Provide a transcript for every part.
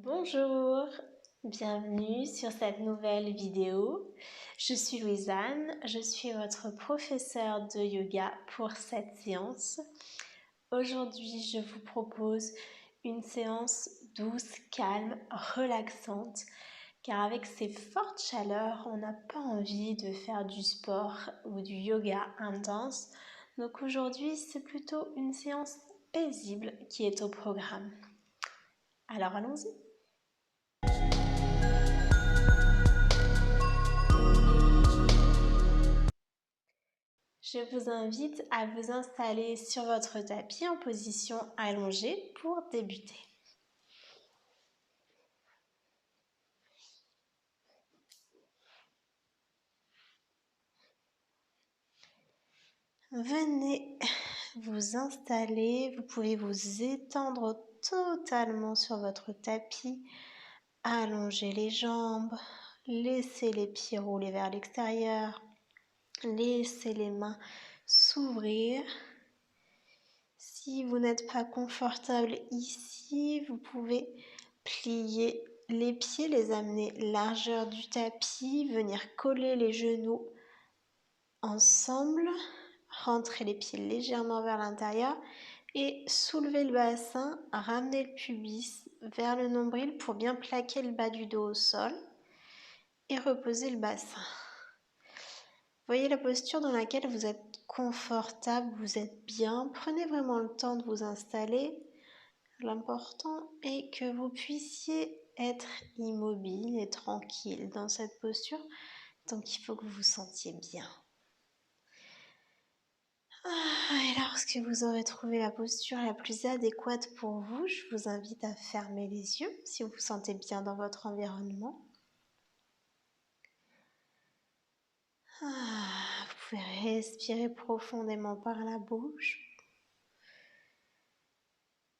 Bonjour, bienvenue sur cette nouvelle vidéo. Je suis Louisanne, je suis votre professeure de yoga pour cette séance. Aujourd'hui, je vous propose une séance douce, calme, relaxante, car avec ces fortes chaleurs, on n'a pas envie de faire du sport ou du yoga intense. Donc aujourd'hui, c'est plutôt une séance paisible qui est au programme. Alors allons-y. Je vous invite à vous installer sur votre tapis en position allongée pour débuter. Venez vous installer, vous pouvez vous étendre totalement sur votre tapis, allonger les jambes, laisser les pieds rouler vers l'extérieur, laisser les mains s'ouvrir. Si vous n'êtes pas confortable ici, vous pouvez plier les pieds, les amener largeur du tapis, venir coller les genoux ensemble, rentrer les pieds légèrement vers l'intérieur et soulever le bassin, ramener le pubis vers le nombril pour bien plaquer le bas du dos au sol et reposer le bassin. Voyez la posture dans laquelle vous êtes confortable, vous êtes bien. Prenez vraiment le temps de vous installer. L'important est que vous puissiez être immobile et tranquille dans cette posture. Donc il faut que vous vous sentiez bien. Et lorsque vous aurez trouvé la posture la plus adéquate pour vous, je vous invite à fermer les yeux si vous vous sentez bien dans votre environnement. Vous pouvez respirer profondément par la bouche.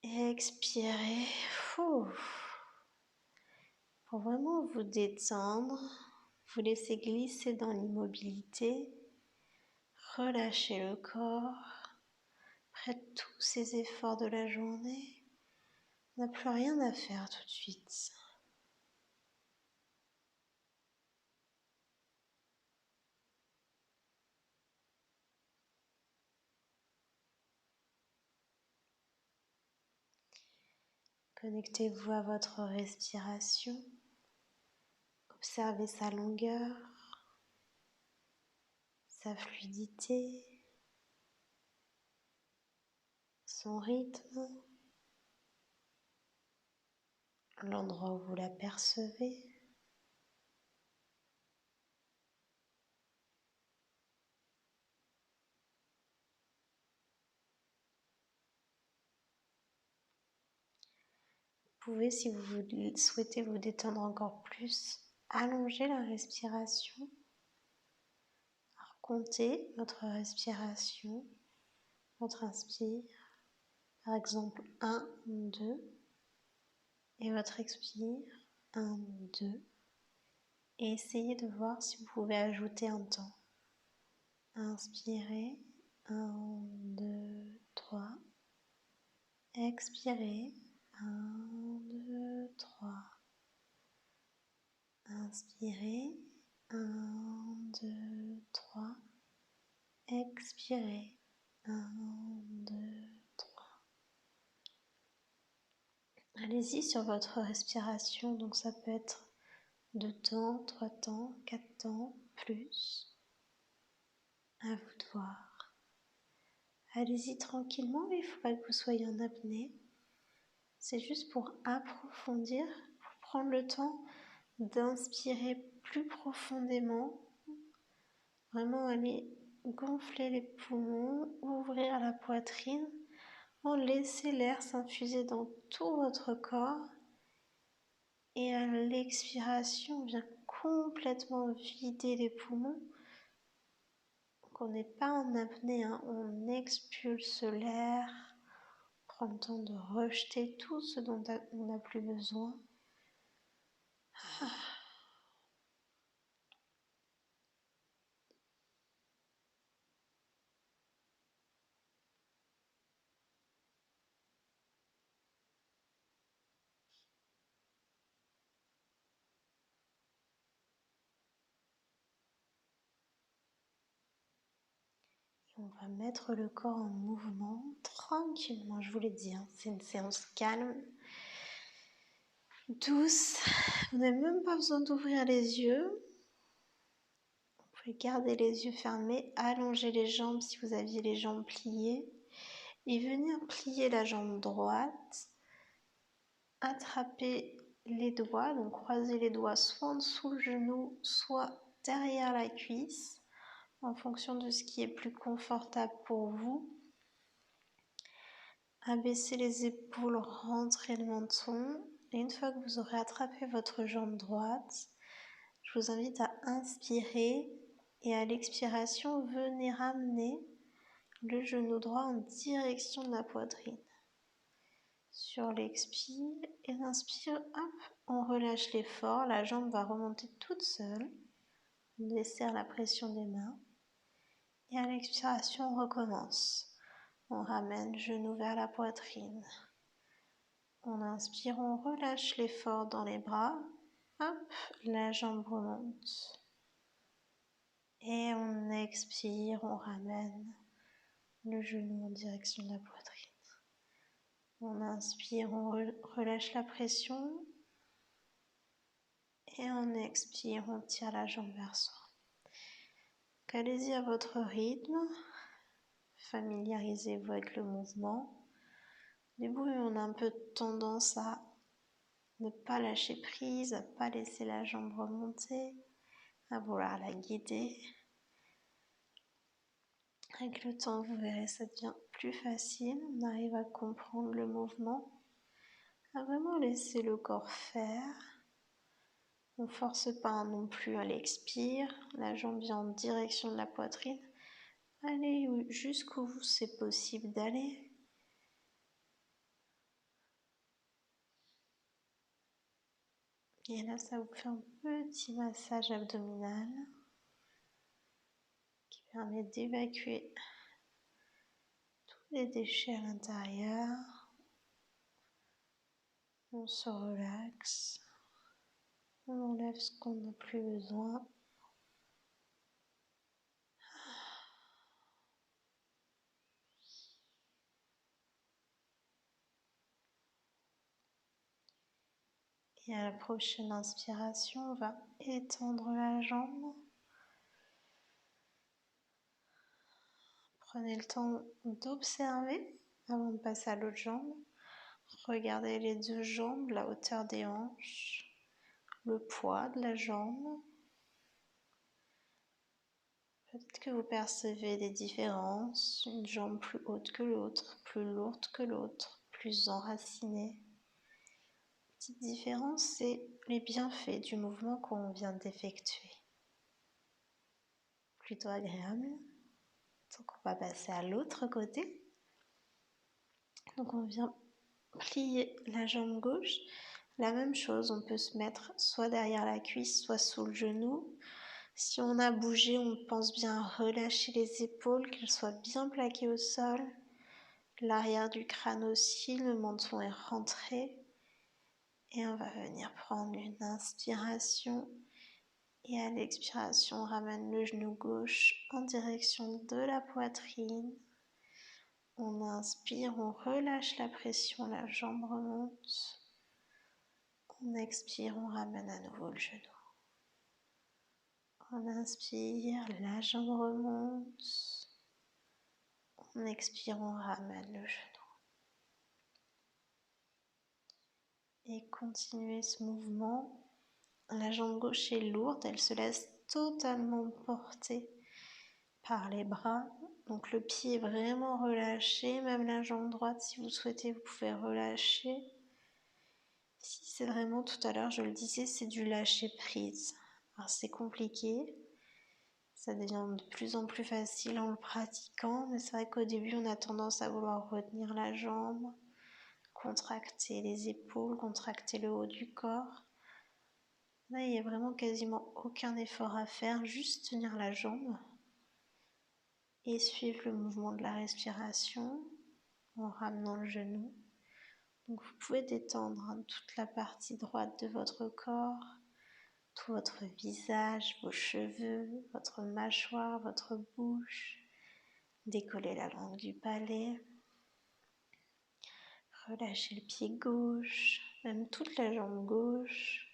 Et expirez. Pour vraiment vous détendre, vous laisser glisser dans l'immobilité. Relâchez le corps. Après tous ces efforts de la journée, on n'a plus rien à faire tout de suite. Connectez-vous à votre respiration. Observez sa longueur, sa fluidité, son rythme, l'endroit où vous la percevez. Vous pouvez, si vous souhaitez vous détendre encore plus, allonger la respiration. Alors, comptez votre respiration, votre inspire, par exemple 1, 2, et votre expire 1, 2, et essayez de voir si vous pouvez ajouter un temps. Inspirez 1, 2, 3, expirez 1, 2, 3. Inspirez 1, 2, 3. Expirez 1, 2, 3. Allez-y sur votre respiration, donc ça peut être 2 temps, 3 temps, 4 temps, plus. À vous de voir. Allez-y tranquillement, mais il ne faut pas que vous soyez en apnée. C'est juste pour approfondir, pour prendre le temps d'inspirer plus profondément. Vraiment aller gonfler les poumons, ouvrir la poitrine, laisser l'air s'infuser dans tout votre corps. Et à l'expiration, on vient complètement vider les poumons. Donc on n'est pas en apnée, on expulse l'air, on prend le temps de rejeter tout ce dont on n'a plus besoin. On va mettre le corps en mouvement tranquillement, je vous l'ai dit, hein, c'est une séance calme, douce. Vous n'avez même pas besoin d'ouvrir les yeux. Vous pouvez garder les yeux fermés, allonger les jambes si vous aviez les jambes pliées et venir plier la jambe droite, attraper les doigts, donc croiser les doigts soit en dessous le genou, soit derrière la cuisse, en fonction de ce qui est plus confortable pour vous. Abaissez les épaules, rentrez le menton. Et une fois que vous aurez attrapé votre jambe droite, je vous invite à inspirer et à l'expiration, venez ramener le genou droit en direction de la poitrine. Sur l'expire et l'inspire, hop, on relâche l'effort, la jambe va remonter toute seule. On desserre la pression des mains. Et à l'expiration, on recommence. On ramène le genou vers la poitrine. On inspire, on relâche l'effort dans les bras. Hop, la jambe remonte. Et on expire, on ramène le genou en direction de la poitrine. On inspire, on relâche la pression. Et on expire, on tire la jambe vers soi. Donc allez-y à votre rythme. Familiarisez-vous avec le mouvement. Au début, on a un peu tendance à ne pas lâcher prise, à ne pas laisser la jambe remonter, à vouloir la guider. Avec le temps, vous verrez, ça devient plus facile. On arrive à comprendre le mouvement, à vraiment laisser le corps faire. On ne force pas non plus à l'expire. La jambe vient en direction de la poitrine. Allez jusqu'où c'est possible d'aller. Et là, ça vous fait un petit massage abdominal qui permet d'évacuer tous les déchets à l'intérieur. On se relaxe. On enlève ce qu'on n'a plus besoin. Et à la prochaine inspiration, on va étendre la jambe. Prenez le temps d'observer avant de passer à l'autre jambe. Regardez les deux jambes, la hauteur des hanches, le poids de la jambe. Peut-être que vous percevez des différences, une jambe plus haute que l'autre, plus lourde que l'autre, plus enracinée. Petite différence, c'est les bienfaits du mouvement qu'on vient d'effectuer. Plutôt agréable. Donc on va passer à l'autre côté. Donc on vient plier la jambe gauche. La même chose, on peut se mettre soit derrière la cuisse, soit sous le genou. Si on a bougé, on pense bien à relâcher les épaules, qu'elles soient bien plaquées au sol. L'arrière du crâne aussi, le menton est rentré. Et on va venir prendre une inspiration. Et à l'expiration, on ramène le genou gauche en direction de la poitrine. On inspire, on relâche la pression, la jambe remonte. On expire, on ramène à nouveau le genou. On inspire, la jambe remonte. On expire, on ramène le genou. Et continuez ce mouvement. La jambe gauche est lourde, elle se laisse totalement porter par les bras. Donc le pied est vraiment relâché, même la jambe droite, si vous souhaitez, vous pouvez relâcher. Si c'est vraiment, tout à l'heure je le disais, c'est du lâcher prise. Alors c'est compliqué, ça devient de plus en plus facile en le pratiquant, mais c'est vrai qu'au début on a tendance à vouloir retenir la jambe, contracter les épaules, contracter le haut du corps. Là il n'y a vraiment quasiment aucun effort à faire, juste tenir la jambe et suivre le mouvement de la respiration en ramenant le genou. Donc vous pouvez détendre toute la partie droite de votre corps, tout votre visage, vos cheveux, votre mâchoire, votre bouche, Décollez la langue du palais. Relâchez le pied gauche, même toute la jambe gauche.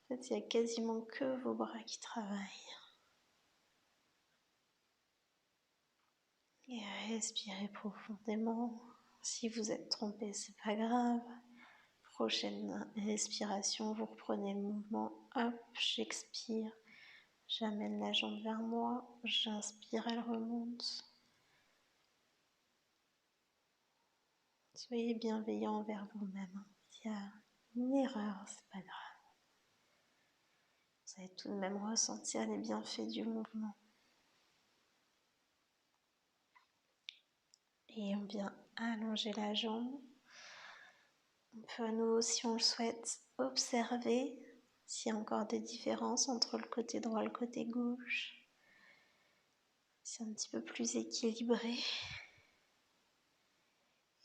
En fait, il n'y a quasiment que vos bras qui travaillent. Et respirez profondément. Si vous êtes trompé, c'est pas grave. Prochaine respiration, vous reprenez le mouvement. Hop, j'expire. J'amène la jambe vers moi. J'inspire, elle remonte. Soyez bienveillant envers vous-même. S'il y a une erreur, c'est pas grave. Vous allez tout de même ressentir les bienfaits du mouvement. Et on vient allonger la jambe. On peut à nouveau, si on le souhaite, observer s'il y a encore des différences entre le côté droit et le côté gauche. C'est un petit peu plus équilibré.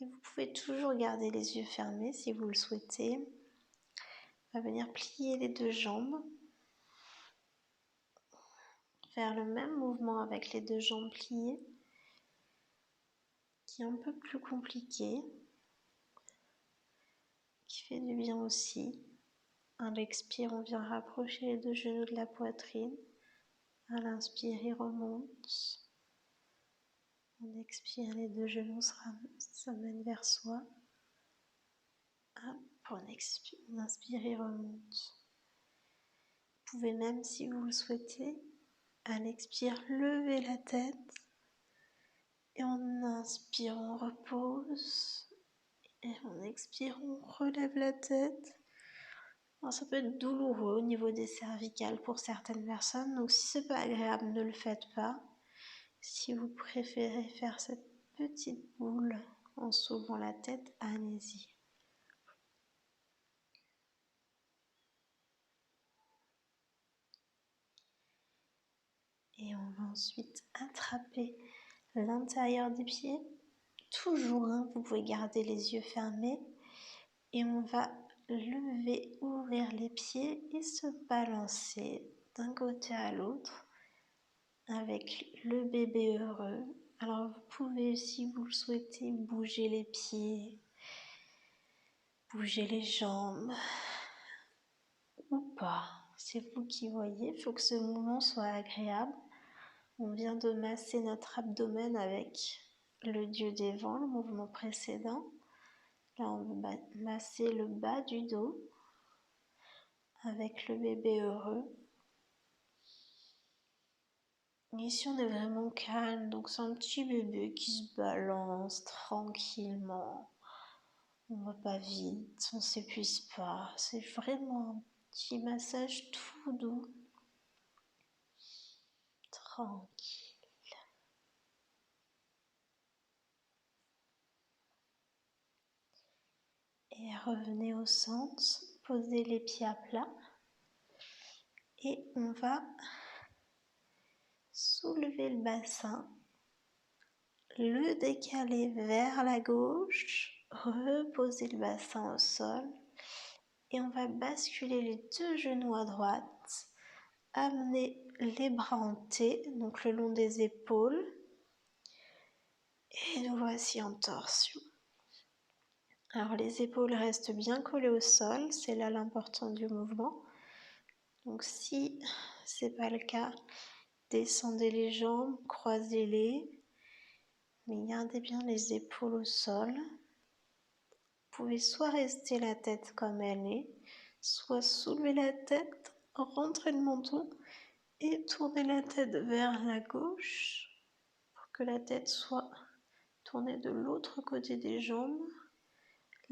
Et vous pouvez toujours garder les yeux fermés si vous le souhaitez. On va venir plier les deux jambes. Faire le même mouvement avec les deux jambes pliées, qui est un peu plus compliqué, qui fait du bien aussi. À l'expire, on vient rapprocher les deux genoux de la poitrine. À l'inspire, il remonte. On expire, les deux genoux s'amènent vers soi. Hop, on inspire, il remonte. Vous pouvez même, si vous le souhaitez, à l'expire, lever la tête. Et on inspire, on repose. Et on expire, on relève la tête. Alors, ça peut être douloureux au niveau des cervicales pour certaines personnes. Donc si c'est pas agréable, ne le faites pas. Si vous préférez faire cette petite boule en soulevant la tête, allez-y. Et on va ensuite attraper l'intérieur des pieds. Toujours, vous pouvez garder les yeux fermés. Et on va lever, ouvrir les pieds et se balancer d'un côté à l'autre avec le bébé heureux. Alors vous pouvez, si vous le souhaitez, bouger les pieds, bouger les jambes ou pas. C'est vous qui voyez, il faut que ce mouvement soit agréable. On vient de masser notre abdomen avec le dieu des vents, le mouvement précédent. Là, on va masser le bas du dos avec le bébé heureux. Ici, on est vraiment calme, donc c'est un petit bébé qui se balance tranquillement. On va pas vite, on s'épuise pas. C'est vraiment un petit massage tout doux. Tranquille. Et revenez au centre, posez les pieds à plat. Et on va soulever le bassin, le décaler vers la gauche, reposer le bassin au sol. Et on va basculer les deux genoux à droite, amener les bras en T, donc le long des épaules. Et nous voici en torsion. Alors les épaules restent bien collées au sol, c'est là l'important du mouvement. Donc si c'est pas le cas, descendez les jambes, croisez-les, mais gardez bien les épaules au sol. Vous pouvez soit rester la tête comme elle est, soit soulever la tête, rentrer le menton et tourner la tête vers la gauche pour que la tête soit tournée de l'autre côté des jambes.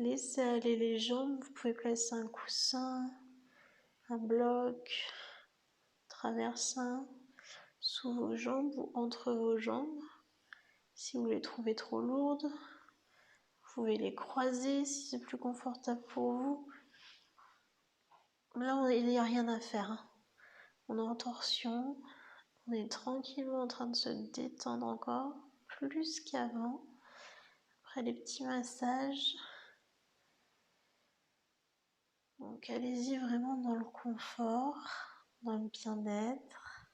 Laissez aller les jambes, vous pouvez placer un coussin, un bloc, traversin sous vos jambes ou entre vos jambes. Si vous les trouvez trop lourdes, vous pouvez les croiser si c'est plus confortable pour vous. Là, il n'y a rien à faire. On est en torsion, on est tranquillement en train de se détendre encore, plus qu'avant. Après les petits massages. Donc allez-y vraiment dans le confort, dans le bien-être.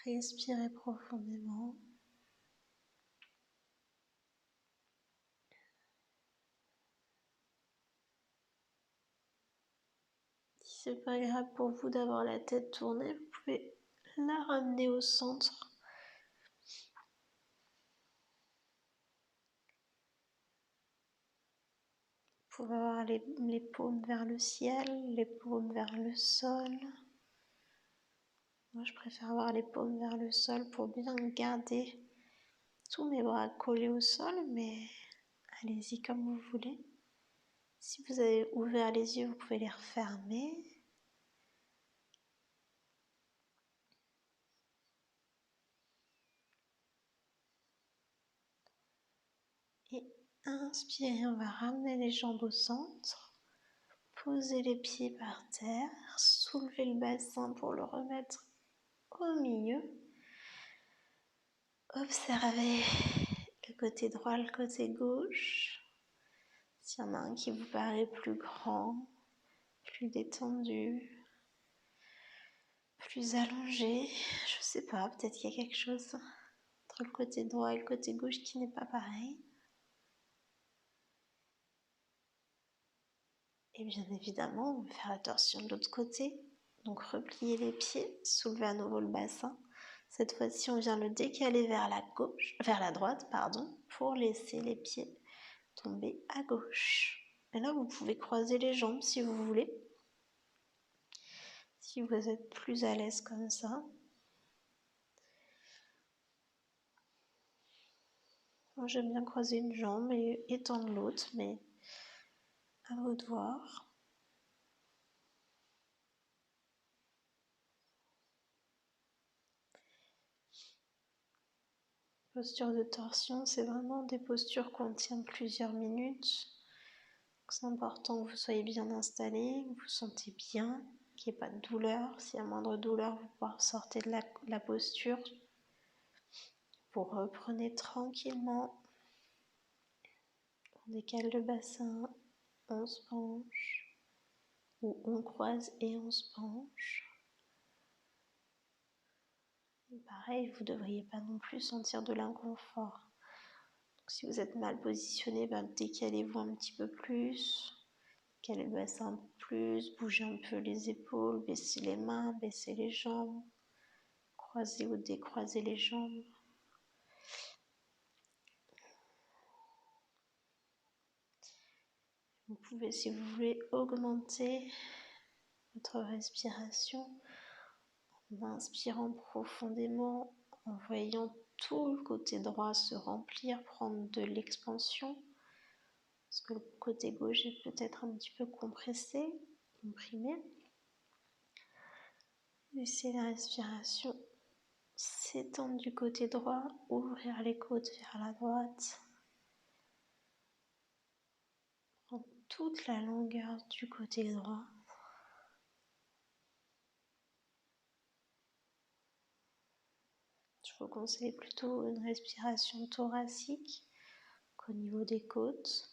Respirez profondément. Si c'est pas grave pour vous d'avoir la tête tournée, vous pouvez la ramener au centre. Vous pouvez avoir les paumes vers le ciel, les paumes vers le sol. Moi, je préfère avoir les paumes vers le sol pour bien garder tous mes bras collés au sol, mais allez-y comme vous voulez. Si vous avez ouvert les yeux, vous pouvez les refermer. Et inspirez, on va ramener les jambes au centre. Posez les pieds par terre. Soulevez le bassin pour le remettre au milieu. Observez le côté droit, le côté gauche. S'il y en a un qui vous paraît plus grand, plus détendu, plus allongé, je sais pas, peut-être qu'il y a quelque chose entre le côté droit et le côté gauche qui n'est pas pareil. Et bien évidemment, on va faire la torsion de l'autre côté. Donc repliez les pieds, soulevez à nouveau le bassin. Cette fois-ci, on vient le décaler vers la droite, pour laisser les pieds tomber à gauche. Et là, vous pouvez croiser les jambes si vous voulez. Si vous êtes plus à l'aise comme ça. Moi, j'aime bien croiser une jambe et étendre l'autre, mais à vous de voir. Posture de torsion, c'est vraiment des postures qu'on tient plusieurs minutes. C'est important que vous soyez bien installé, que vous vous sentez bien, qu'il n'y ait pas de douleur. S'il y a moindre douleur, vous sortez de la posture. Vous reprenez tranquillement. On décale le bassin, on se penche, ou on croise et on se penche. Et pareil, vous ne devriez pas non plus sentir de l'inconfort. Donc, si vous êtes mal positionné, décalez-vous un petit peu plus. Décalez le bassin un peu plus, bougez un peu les épaules, baissez les mains, baissez les jambes. Croisez ou décroisez les jambes. Vous pouvez, si vous voulez, augmenter votre respiration en inspirant profondément, en voyant tout le côté droit se remplir, prendre de l'expansion, parce que le côté gauche est peut-être un petit peu compressé, comprimé. Laissez la respiration s'étendre du côté droit, ouvrir les côtes vers la droite. Prendre toute la longueur du côté droit. Je vous conseille plutôt une respiration thoracique qu'au niveau des côtes.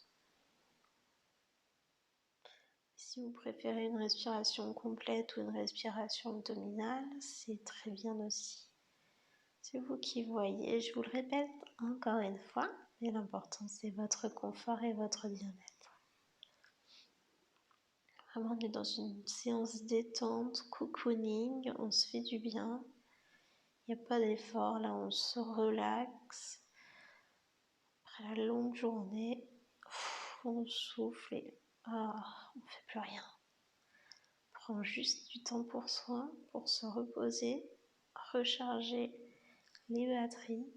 Si vous préférez une respiration complète ou une respiration abdominale, c'est très bien aussi. C'est vous qui voyez, je vous le répète encore une fois, mais l'important c'est votre confort et votre bien-être. Vraiment, on est dans une séance détente, cocooning, on se fait du bien. Il n'y a pas d'effort, là on se relaxe. Après la longue journée, on souffle et on ne fait plus rien. On prend juste du temps pour soi, pour se reposer, recharger les batteries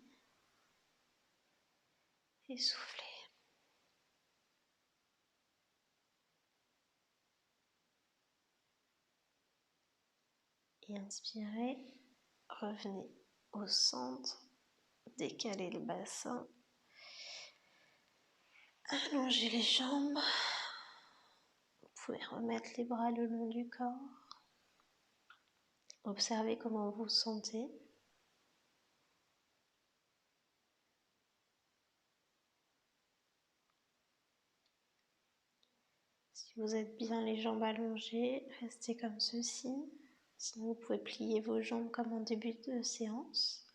et souffler. Et inspirez, revenez au centre, décalez le bassin, allongez les jambes, vous pouvez remettre les bras le long du corps, observez comment vous vous sentez. Si vous êtes bien les jambes allongées, restez comme ceci. Sinon, vous pouvez plier vos jambes comme en début de séance.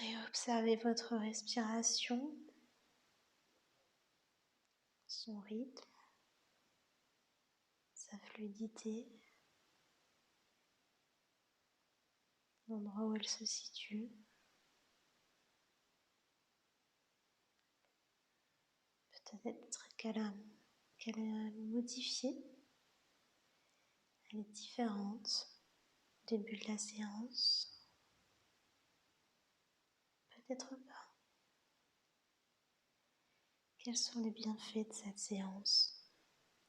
Et observez votre respiration, son rythme, sa fluidité, l'endroit où elle se situe. Peut-être qu'elle a modifié. Elle est différente au début de la séance. Peut-être pas. Quels sont les bienfaits de cette séance?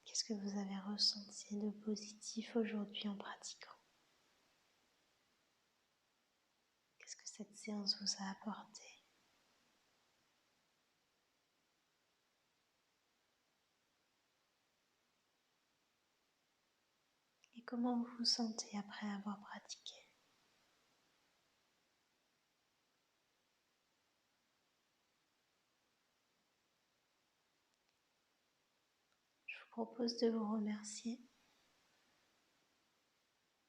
Qu'est-ce que vous avez ressenti de positif aujourd'hui en pratiquant? Qu'est-ce que cette séance vous a apporté? Et comment vous vous sentez après avoir pratiqué? Je vous propose de vous remercier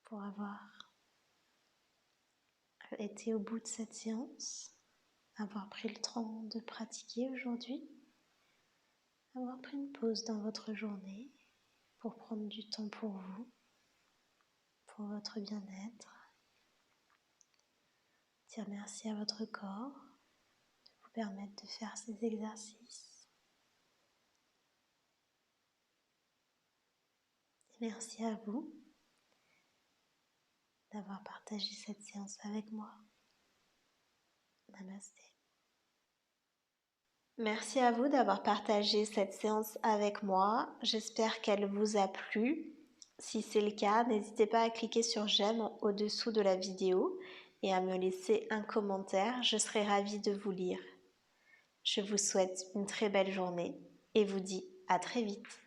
pour avoir été au bout de cette séance, avoir pris le temps de pratiquer aujourd'hui, avoir pris une pause dans votre journée pour prendre du temps pour vous, pour votre bien-être. Dire merci à votre corps de vous permettre de faire ces exercices. Et merci à vous d'avoir partagé cette séance avec moi. Namasté. Merci à vous d'avoir partagé cette séance avec moi. J'espère qu'elle vous a plu. Si c'est le cas, n'hésitez pas à cliquer sur j'aime au-dessous de la vidéo et à me laisser un commentaire. Je serai ravie de vous lire. Je vous souhaite une très belle journée et vous dis à très vite.